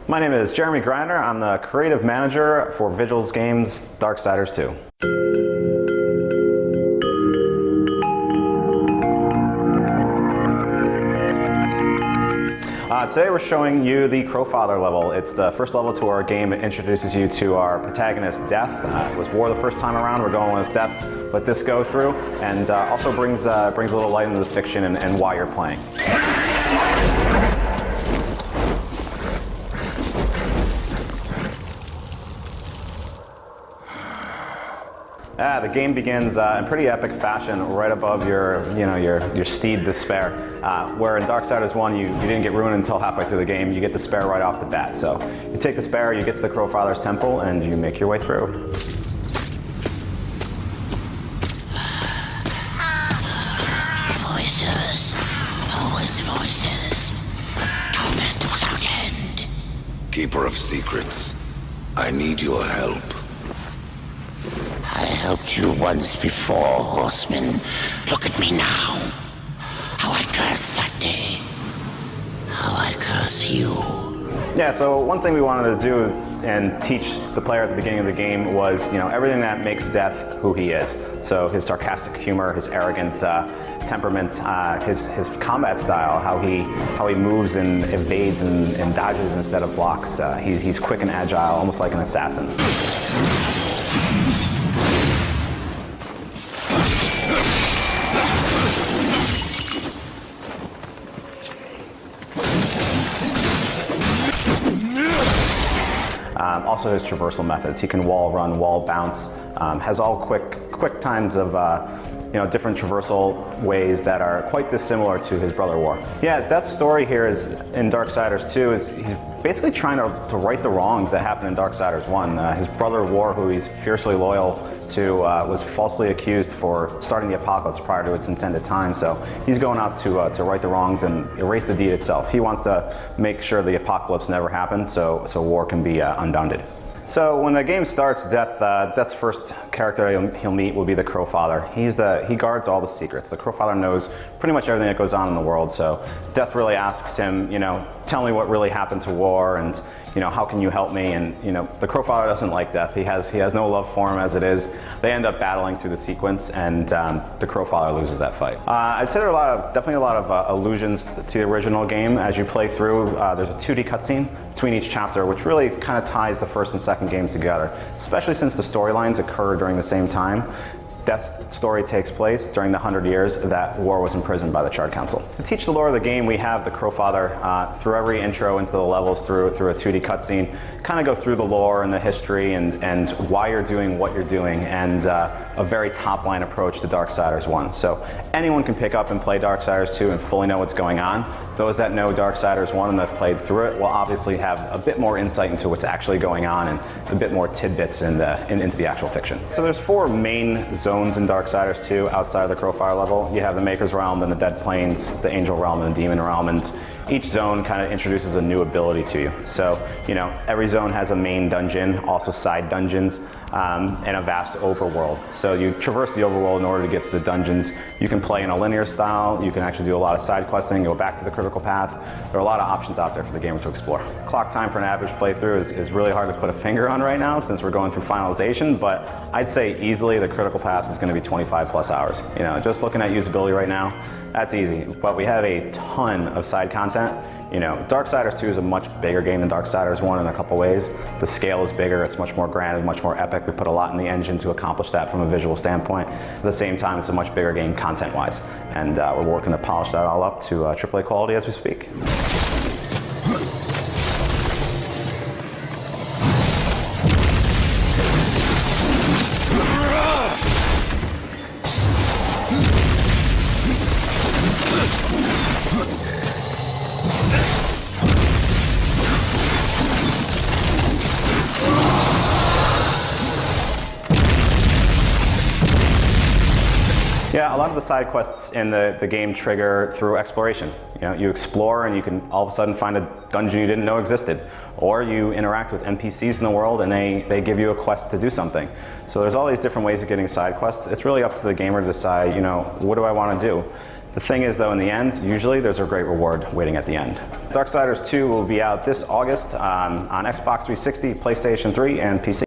My name is Jeremy Grinder. I'm the creative manager for Vigil's games Darksiders 2. Today we're showing you the CrowFather level. It's the first level to our game. It introduces you to our protagonist, Death. It was War the first time around. We're going with Death. Let this go through, and also brings a little light into the fiction and why you're playing. The game begins in pretty epic fashion right above your steed Despair. Where in Darksiders 1 you didn't get ruined until halfway through the game, you get Despair right off the bat. So you take Despair, you get to the CrowFather's temple, and you make your way through. Voices, always voices, torment without end. Keeper of secrets, I need your help. I helped you once before, horseman. Look at me now. How I cursed that day. How I curse you. Yeah, so one thing we wanted to do and teach the player at the beginning of the game was, everything that makes Death who he is. So his sarcastic humor, his arrogant temperament, his combat style, how he moves and evades and dodges instead of blocks. He's quick and agile, almost like an assassin. Also his traversal methods. He can wall run, wall bounce, has all quick times of different traversal ways that are quite dissimilar to his brother War. Yeah, Death's story here is in Darksiders 2 is he's basically trying to right the wrongs that happened in Darksiders 1. His brother War, who he's fiercely loyal to, was falsely accused for starting the apocalypse prior to its intended time. So he's going out to right the wrongs and erase the deed itself. He wants to make sure the apocalypse never happened, so War can be undaunted. So when the game starts, Death's first character he'll meet will be the CrowFather. He guards all the secrets. The CrowFather knows pretty much everything that goes on in the world. So Death really asks him, tell me what really happened to War, and how can you help me? And the CrowFather doesn't like Death. He has no love for him as it is. They end up battling through the sequence, and the CrowFather loses that fight. I'd say there are definitely a lot of allusions to the original game as you play through. There's a 2D cutscene between each chapter, which really kind of ties the first and second games together, especially since the storylines occur during the same time. Death's story takes place during the 100 years that War was imprisoned by the Charred Council. To teach the lore of the game, we have the CrowFather through every intro into the levels through a 2D cutscene, kind of go through the lore and the history and why you're doing what you're doing, and a very top-line approach to Darksiders 1. So anyone can pick up and play Darksiders 2 and fully know what's going on. Those that know Darksiders 1 and have played through it will obviously have a bit more insight into what's actually going on and a bit more tidbits into the actual fiction. So there's 4 main zones in Darksiders 2 outside of the CrowFather level. You have the Maker's Realm and the Dead Plains, the Angel Realm and the Demon Realm, and each zone kind of introduces a new ability to you. So, every zone has a main dungeon, also side dungeons, and a vast overworld. So you traverse the overworld in order to get to the dungeons. You can play in a linear style, you can actually do a lot of side questing, go back to the critical path. There are a lot of options out there for the gamer to explore. Clock time for an average playthrough is really hard to put a finger on right now since we're going through finalization, but I'd say easily the critical path is going to be 25 plus hours. Just looking at usability right now, that's easy, but we have a ton of side content. Darksiders 2 is a much bigger game than Darksiders 1 in a couple ways. The scale is bigger, it's much more grand, much more epic. We put a lot in the engine to accomplish that from a visual standpoint. At the same time, it's a much bigger game content-wise, and we're working to polish that all up to AAA quality as we speak. Yeah, a lot of the side quests in the game trigger through exploration. You explore and you can all of a sudden find a dungeon you didn't know existed. Or you interact with NPCs in the world and they give you a quest to do something. So there's all these different ways of getting side quests. It's really up to the gamer to decide, what do I want to do? The thing is, though, in the end, usually there's a great reward waiting at the end. Darksiders 2 will be out this August on Xbox 360, PlayStation 3, and PC.